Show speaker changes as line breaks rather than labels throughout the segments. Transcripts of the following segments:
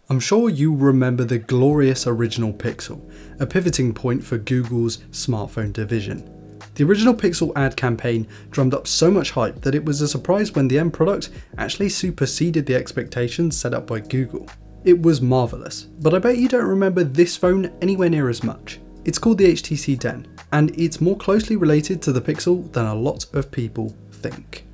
I'm sure you remember the glorious original Pixel, a pivoting point for Google's smartphone division. The original Pixel ad campaign drummed up so much hype that it was a surprise when the end product actually superseded the expectations set up by Google. It was marvellous, but I bet you don't remember this phone anywhere near as much. It's called the HTC 10, and it's more closely related to the Pixel than a lot of people think.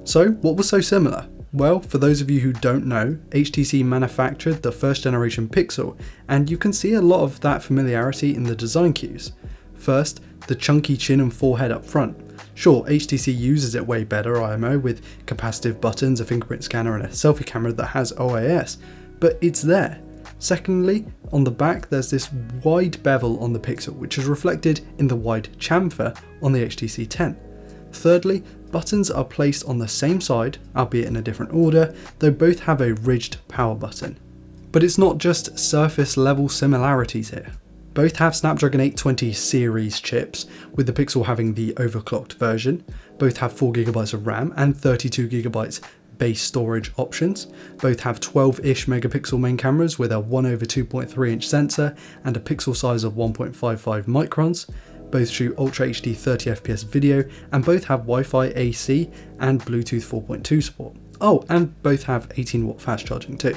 So, what was so similar? Well, for those of you who don't know, HTC manufactured the first generation Pixel, and you can see a lot of that familiarity in the design cues. First, the chunky chin and forehead up front. Sure, HTC uses it way better, IMO, with capacitive buttons, a fingerprint scanner and a selfie camera that has OIS, but it's there. Secondly, on the back there's this wide bevel on the Pixel, which is reflected in the wide chamfer on the HTC 10. Thirdly, buttons are placed on the same side, albeit in a different order, though both have a ridged power button. But it's not just surface level similarities here. Both have Snapdragon 820 series chips, with the Pixel having the overclocked version. Both have 4GB of RAM and 32GB base storage options. Both have 12-ish megapixel main cameras with a 1/2.3 inch sensor and a pixel size of 1.55 microns. Both shoot Ultra HD 30fps video, and both have Wi-Fi AC and Bluetooth 4.2 support. Oh, and both have 18W fast charging too.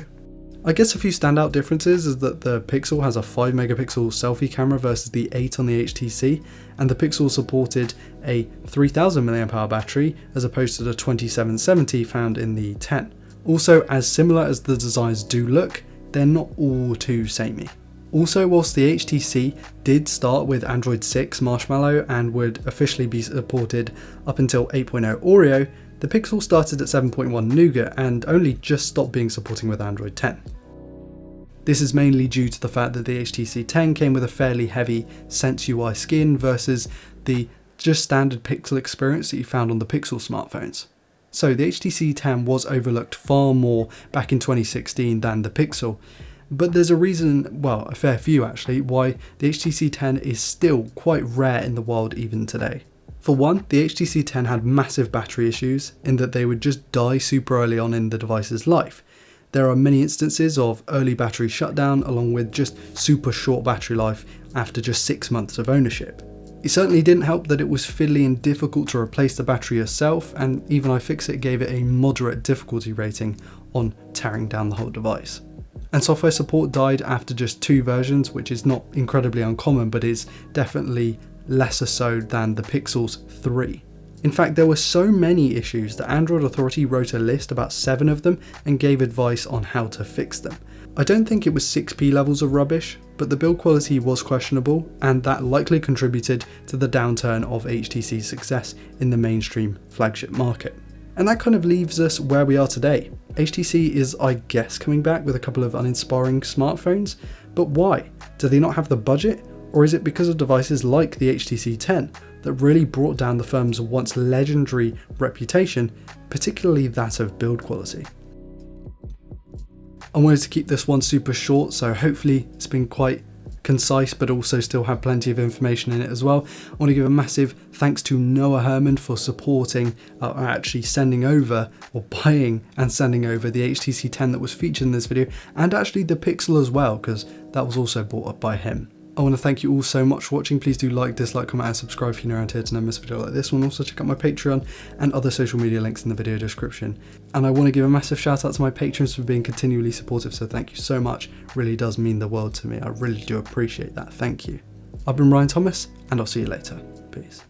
I guess a few standout differences is that the Pixel has a 5 megapixel selfie camera versus the 8 on the HTC, and the Pixel supported a 3000 mAh battery as opposed to the 2770 found in the 10. Also, as similar as the designs do look, they're not all too samey. Also, whilst the HTC did start with Android 6 Marshmallow and would officially be supported up until 8.0 Oreo, the Pixel started at 7.1 Nougat and only just stopped being supporting with Android 10. This is mainly due to the fact that the HTC 10 came with a fairly heavy Sense UI skin versus the just standard Pixel experience that you found on the Pixel smartphones. So the HTC 10 was overlooked far more back in 2016 than the Pixel. But there's a reason, well, a fair few actually, why the HTC 10 is still quite rare in the wild even today. For one, the HTC 10 had massive battery issues in that they would just die super early on in the device's life. There are many instances of early battery shutdown along with just super short battery life after just 6 months of ownership. It certainly didn't help that it was fiddly and difficult to replace the battery yourself, and even iFixit gave it a moderate difficulty rating on tearing down the whole device. And software support died after just 2 versions, which is not incredibly uncommon, but is definitely lesser so than the Pixel's 3. In fact, there were so many issues that Android Authority wrote a list about 7 of them and gave advice on how to fix them. I don't think it was 6p levels of rubbish, but the build quality was questionable, and that likely contributed to the downturn of HTC's success in the mainstream flagship market. And that kind of leaves us where we are today. HTC is, I guess, coming back with a couple of uninspiring smartphones, but why? Do they not have the budget? Or is it because of devices like the HTC 10 that really brought down the firm's once legendary reputation, particularly that of build quality? I wanted to keep this one super short, so hopefully it's been quite concise but also still have plenty of information in it as well. I want to give a massive thanks to Noah Herman for supporting, actually sending over, or buying and sending over the HTC 10 that was featured in this video, and actually the Pixel as well, because that was also bought up by him. I want to thank you all so much for watching. Please do like, dislike, comment and subscribe if you're new around here to never miss a video like this one. Also check out my Patreon and other social media links in the video description. And I want to give a massive shout out to my patrons for being continually supportive, so thank you so much. It really does mean the world to me. I really do appreciate that. Thank you. I've been Ryan Thomas, and I'll see you later. Peace.